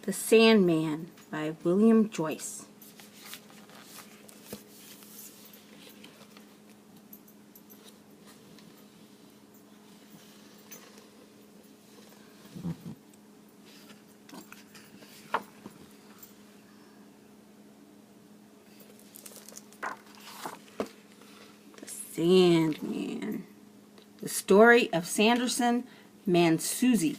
The Sandman by William Joyce. The Sandman. The story of Sanderson Snoozy.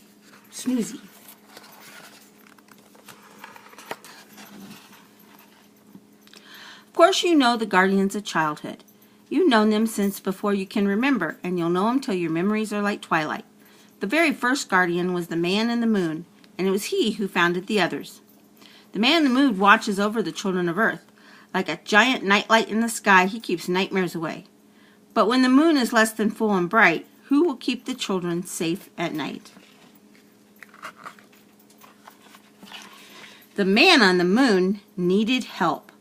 Of course you know the guardians of childhood. You've known them since before you can remember, and you'll know them till your memories are like twilight. The very first guardian was the man in the moon, and it was he who founded the others. The man in the moon watches over the children of Earth. Like a giant nightlight in the sky, he keeps nightmares away. But when the moon is less than full and bright, who will keep the children safe at night? The man on the moon needed help.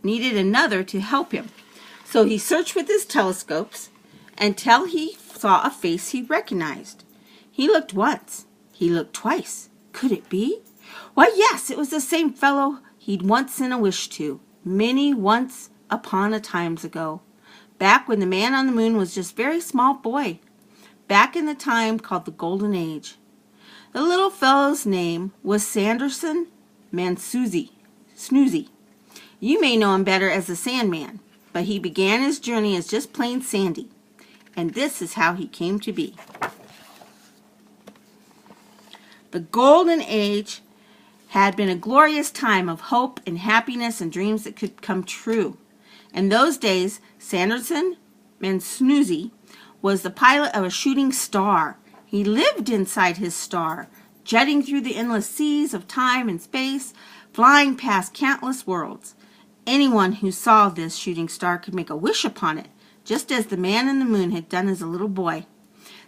Needed another to help him. So he searched with his telescopes until he saw a face he recognized. He looked once. He looked twice. Could it be? Why, yes, it was the same fellow he'd once sent a wish to, many once upon a times ago, back when the man on the moon was just a very small boy, back in the time called the Golden Age. The little fellow's name was Sanderson Snoozy. You may know him better as the Sandman, but he began his journey as just plain Sandy, and this is how he came to be. The Golden Age had been a glorious time of hope and happiness and dreams that could come true. In those days, Sanderson Snoozy was the pilot of a shooting star. He lived inside his star, jetting through the endless seas of time and space, flying past countless worlds. Anyone who saw this shooting star could make a wish upon it, just as the man in the moon had done as a little boy.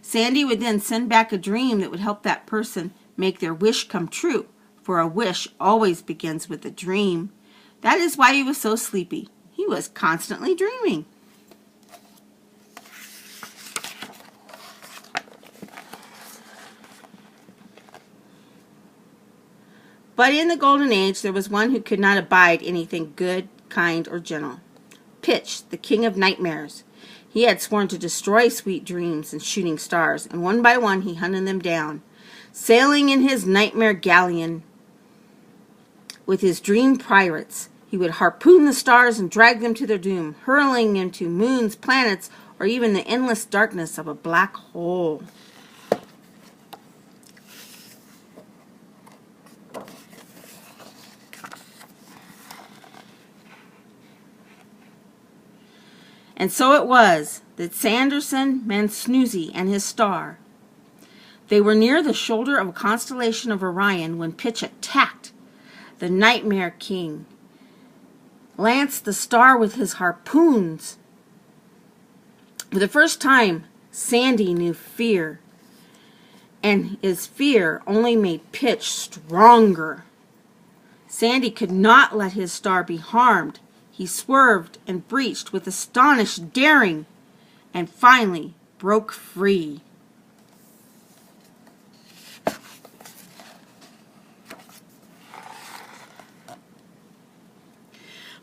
Sandy would then send back a dream that would help that person make their wish come true, for a wish always begins with a dream. That is why he was so sleepy. He was constantly dreaming. But in the Golden Age, there was one who could not abide anything good, kind, or gentle. Pitch, the king of nightmares. He had sworn to destroy sweet dreams and shooting stars, and one by one he hunted them down. Sailing in his nightmare galleon with his dream pirates, he would harpoon the stars and drag them to their doom, hurling into moons, planets, or even the endless darkness of a black hole. And so it was that Sanderson Snoozy and his star, they were near the shoulder of a constellation of Orion when Pitch attacked. The Nightmare King lanced the star with his harpoons. For the first time, Sandy knew fear, and his fear only made Pitch stronger. Sandy could not let his star be harmed. He swerved and breached with astonished daring, and finally broke free.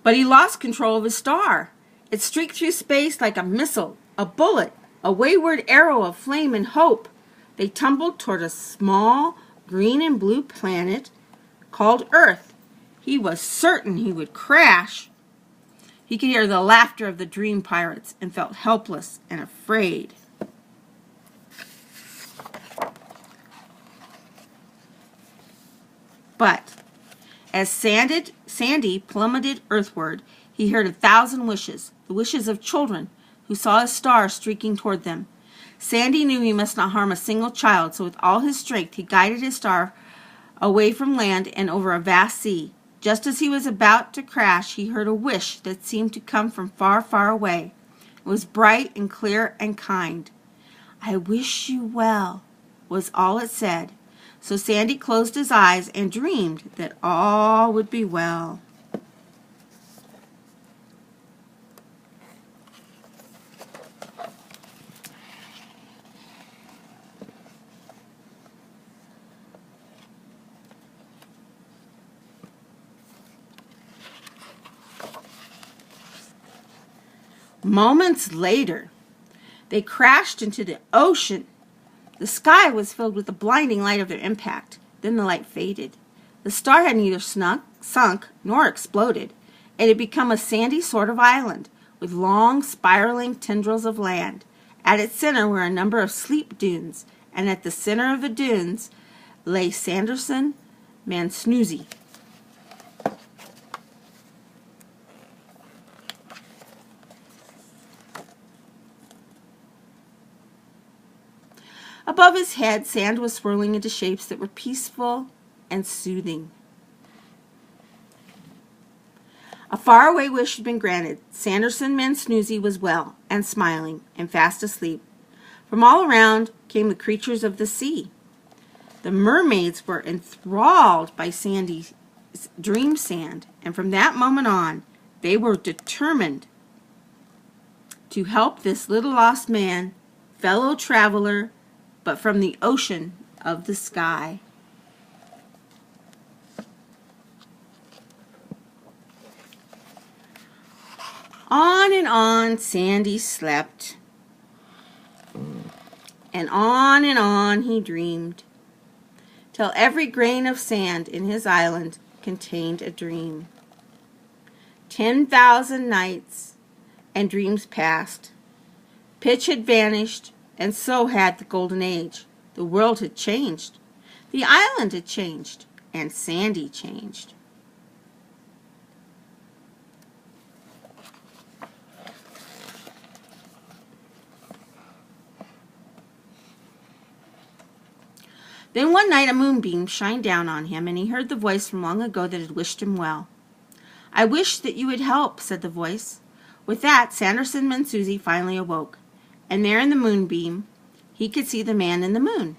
But he lost control of his star. It streaked through space like a missile, a bullet, a wayward arrow of flame and hope. They tumbled toward a small green and blue planet called Earth. He was certain he would crash. He could hear the laughter of the dream pirates and felt helpless and afraid. But as Sandy plummeted earthward, he heard 1,000 wishes, the wishes of children who saw a star streaking toward them. Sandy knew he must not harm a single child, so with all his strength he guided his star away from land and over a vast sea. Just as he was about to crash, he heard a wish that seemed to come from far, far away. It was bright and clear and kind. "I wish you well," was all it said. So Sandy closed his eyes and dreamed that all would be well. Moments later, they crashed into the ocean. The sky was filled with the blinding light of their impact. Then the light faded. The star had neither sunk nor exploded. It had become a sandy sort of island with long, spiraling tendrils of land. At its center were a number of sleep dunes, and at the center of the dunes lay Sanderson Mansnoozy. Above his head, sand was swirling into shapes that were peaceful and soothing. A faraway wish had been granted. Sanderson Mansnoozy was well and smiling and fast asleep. From all around came the creatures of the sea. The mermaids were enthralled by Sandy's dream sand, and from that moment on, they were determined to help this little lost man, fellow traveler, but from the ocean of the sky. On Sandy slept, and on he dreamed, till every grain of sand in his island contained a dream. 10,000 nights and dreams passed. Pitch had vanished, and so had the Golden Age. The world had changed. The island had changed, and Sandy changed. Then one night a moonbeam shined down on him, and he heard the voice from long ago that had wished him well. "I wish that you would help," said the voice. With that, Sanderson Mansnoozy finally awoke, and there in the moonbeam he could see the man in the moon.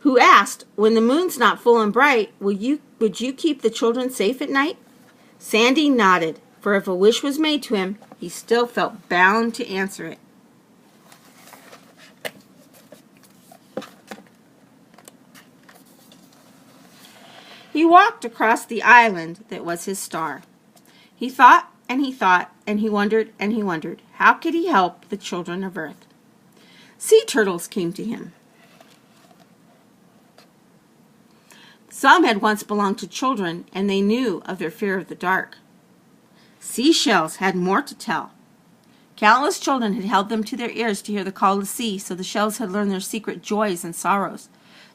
Who asked, "When the moon's not full and bright, would you keep the children safe at night?" Sandy nodded, for if a wish was made to him, he still felt bound to answer it. He walked across the island that was his star. He thought and he thought, and he wondered and he wondered. How could he help the children of Earth? Sea turtles came to him. Some had once belonged to children, and they knew of their fear of the dark. Seashells had more to tell. Countless children had held them to their ears to hear the call of the sea, so the shells had learned their secret joys and sorrows.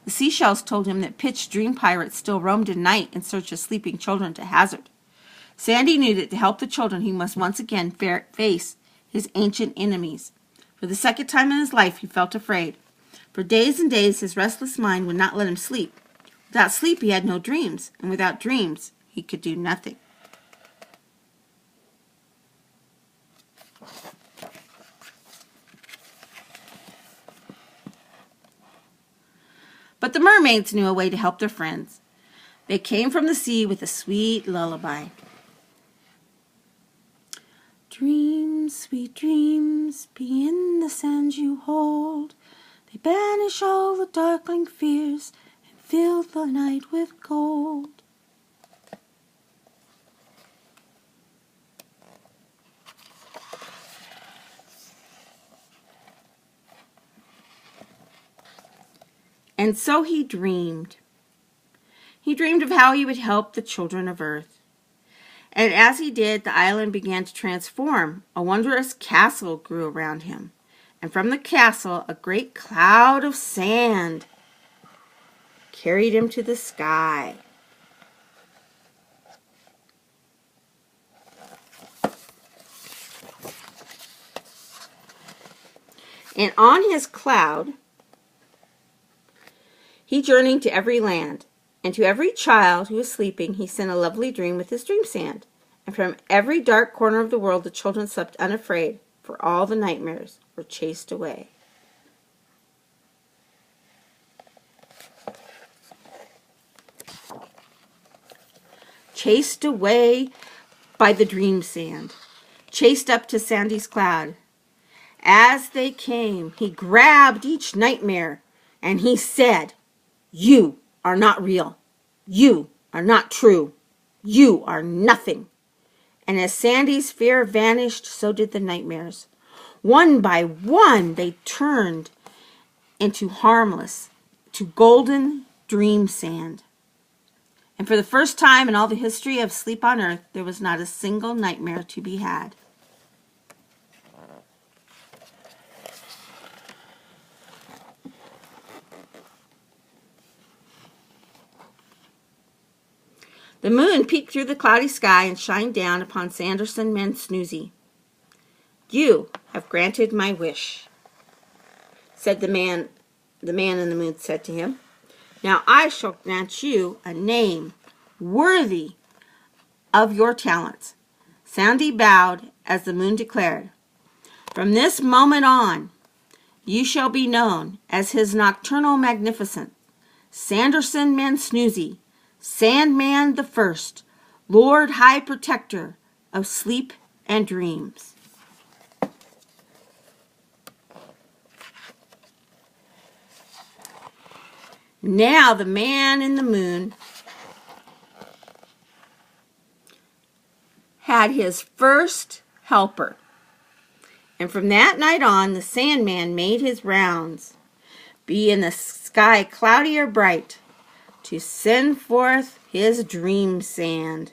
The seashells told him that pitched dream pirates still roamed at night in search of sleeping children to hazard. Sandy knew that to help the children he must once again face his ancient enemies. For the second time in his life he felt afraid. For days and days his restless mind would not let him sleep. Without sleep he had no dreams, and without dreams he could do nothing. But the mermaids knew a way to help their friends. They came from the sea with a sweet lullaby. Dreams, sweet dreams, be in the sand you hold. They banish all the darkling fears and fill the night with gold. And so he dreamed. He dreamed of how he would help the children of Earth. And as he did, the island began to transform. A wondrous castle grew around him. And from the castle, a great cloud of sand carried him to the sky. And on his cloud, he journeyed to every land, and to every child who was sleeping he sent a lovely dream with his dream sand. And from every dark corner of the world the children slept unafraid, for all the nightmares were chased away. Chased away by the dream sand, chased up to Sandy's cloud. As they came, he grabbed each nightmare, and he said, "You are not real. You are not true. You are nothing. And as Sandy's fear vanished, so did the nightmares. One by one, they turned into harmless, to golden dream sand. And for the first time in all the history of sleep on earth, there was not a single nightmare to be had. The moon peeked through the cloudy sky and shined down upon Sandman Snoozy. You have granted my wish, said the man in the moon said to him. Now I shall grant you a name worthy of your talents. Sandy bowed as the moon declared, from this moment on, you shall be known as His Nocturnal Magnificent, Sandman Snoozy, Sandman the First, Lord High Protector of Sleep and Dreams. Now the man in the moon had his first helper. And from that night on, the Sandman made his rounds, be in the sky cloudy or bright, to send forth his dream sand.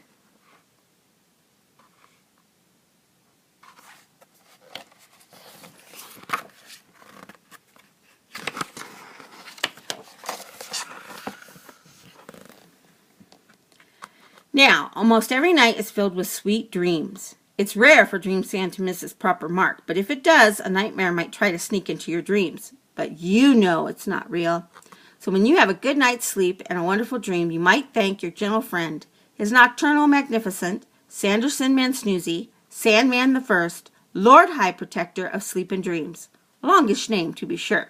Now, almost every night is filled with sweet dreams. It's rare for dream sand to miss its proper mark, but if it does, a nightmare might try to sneak into your dreams. But you know it's not real. So when you have a good night's sleep and a wonderful dream, you might thank your gentle friend, His Nocturnal Magnificent, Sandman Snoozy, Sandman the First, Lord High Protector of Sleep and Dreams. A longish name, to be sure,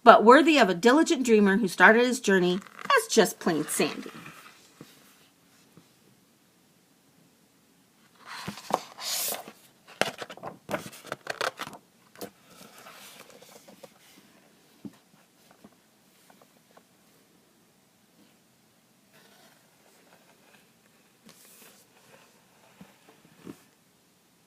but worthy of a diligent dreamer who started his journey as just plain Sandy.